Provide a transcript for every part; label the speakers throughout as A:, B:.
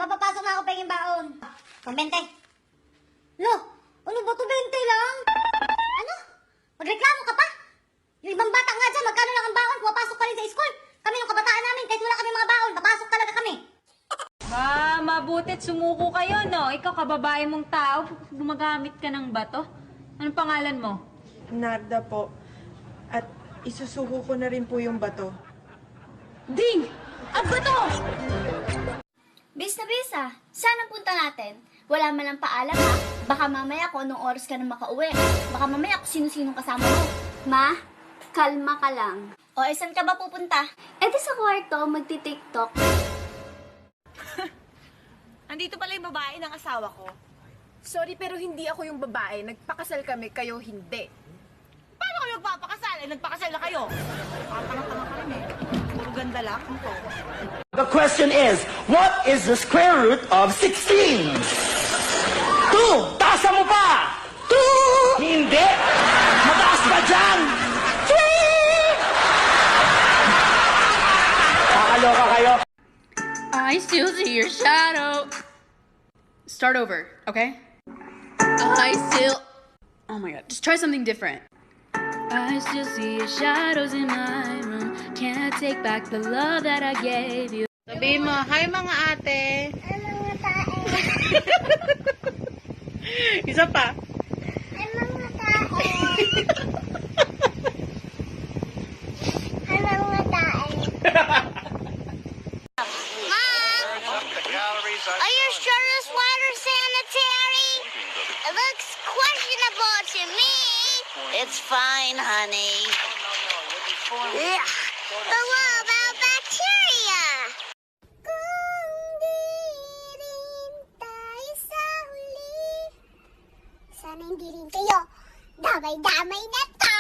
A: mapapasok na ako penging baon. Kung 20. Lo, ano ba to 20 lang? Ano? Magreklamo ka pa? Yung ibang bata nga dyan, magkano lang ang baon? Pumapasok pa rin sa school. Kami nung kabataan namin, kahit wala kami mga baon, papasok talaga kami.
B: Ba, mabutit sumuko kayo, no? Ikaw, kababae mong tao, gumagamit ka ng bato. Anong pangalan mo?
C: Narda po. At isusuko ko na rin po yung bato.
B: Ding! Ang bato!
D: Bis na bis ah. Saan ang punta natin? Wala man lang paalam ha. Baka mamaya kung anong oras ka na makauwi. Baka mamaya kung sino-sinong kasama mo. Ma, kalma ka lang. O, saan ka ba pupunta? Di sa kwarto, magti-tiktok.
E: Andito pala yung babae ng asawa ko.
F: Sorry, pero hindi ako yung babae. Nagpakasal kami, kayo hindi.
E: Paano kayo nagpapakasal? Nagpakasal na kayo. Tanga-tanga ka rin eh. Puro ganda lang ko.
G: The question is, what is the square root of 16? 2! Taasa mo pa! 2! Hindi! Mataas pa dyan! 3! Nakakaloka kayo?
H: I still see your shadow. Start over, okay? I still... Oh my god, just try something different. I still see your shadows in my room. Can't take back the love that I gave you.
E: Sabihin mo, hi mga ate.
D: Ay, mga tae.
E: Isa pa.
D: Ay, mga tae. Ay, mga tae. Are you sure this water's sanitary? It looks questionable to me.
I: It's fine, honey.
D: Yeah. But what about bacteria? Kung di rin tayo sa huli, sana hindi rin kayo damay-damay na to.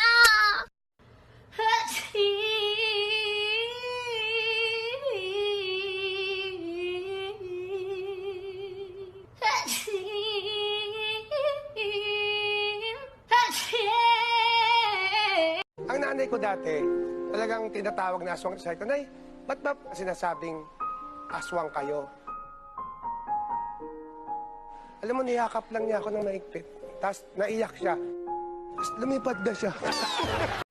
J: Ang nanay ko dati, talagang tinatawag na aswang sa ito. Nay, ba't ba sinasabing aswang kayo? Alam mo, niyakap lang niya ako ng maigpit. Tapos naiyak siya. Tapos lumipad na siya.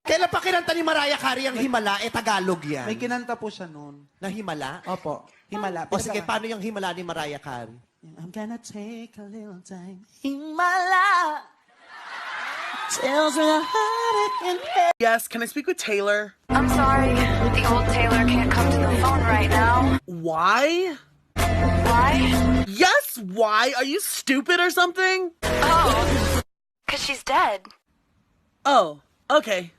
G: Kailan pa kinanta ni Mariah Carey ang Himala? Tagalog yan.
K: May kinanta po siya noon.
G: Na Himala?
K: Opo, Himala.
G: O sige, paano yung Himala ni Mariah Carey?
K: I'm gonna take a little time. Himala tells me the heart I can bear.
L: Yes, can I speak with Taylor?
M: I'm sorry, the old Taylor can't come to the phone right now.
L: Why?
M: Why?
L: Yes, why? Are you stupid or something?
M: Oh, 'cause she's dead.
L: Oh, okay.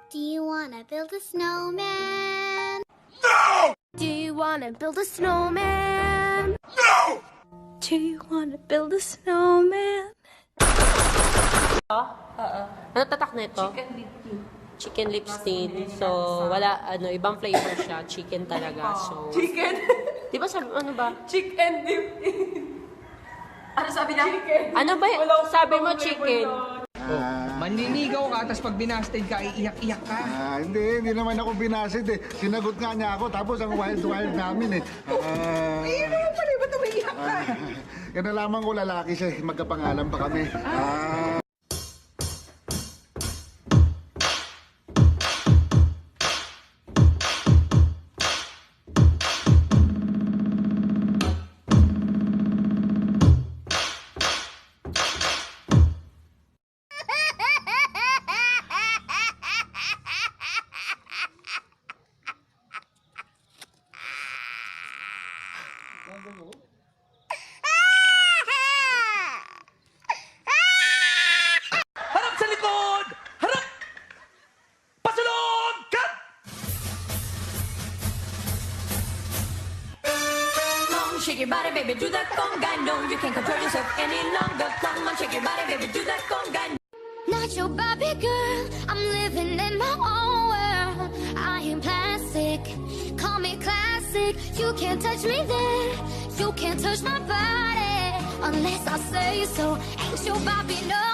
D: Do you wanna build a snowman?
M: No! Do you wanna build a snowman?
L: No!
M: Do you wanna build a snowman?
N: Ano tatak na ito? Chicken lip steam. So, wala, ibang flavor siya. Chicken talaga. So,
C: Chicken?
N: di ba sabi, ano ba?
C: Chicken dip. Ano sabi na? Chicken.
N: Ano ba? Sabi mo chicken.
O: Manliligaw ka, tapos pag binasted ka, iiyak-iyak ka.
P: Hindi naman ako binasid eh. Sinagot nga niya ako, tapos ang wild-wild namin eh.
C: Ayun naman pala, ba't umiiyak ka?
P: Kaya nalaman ko lalaki siya, magkapangalan pa kami.
G: Harap sa likod! Harap! Pasulong! Cut!
M: Shake your body, baby, do that conga. No, you can't control yourself any longer. Come on, shake your body, baby, do that conga.
D: Not your Barbie girl, I'm living in my own world. I am plastic, call me classic. You can't touch me there, you can't touch my body unless I say so. Ain't your Barbie, no.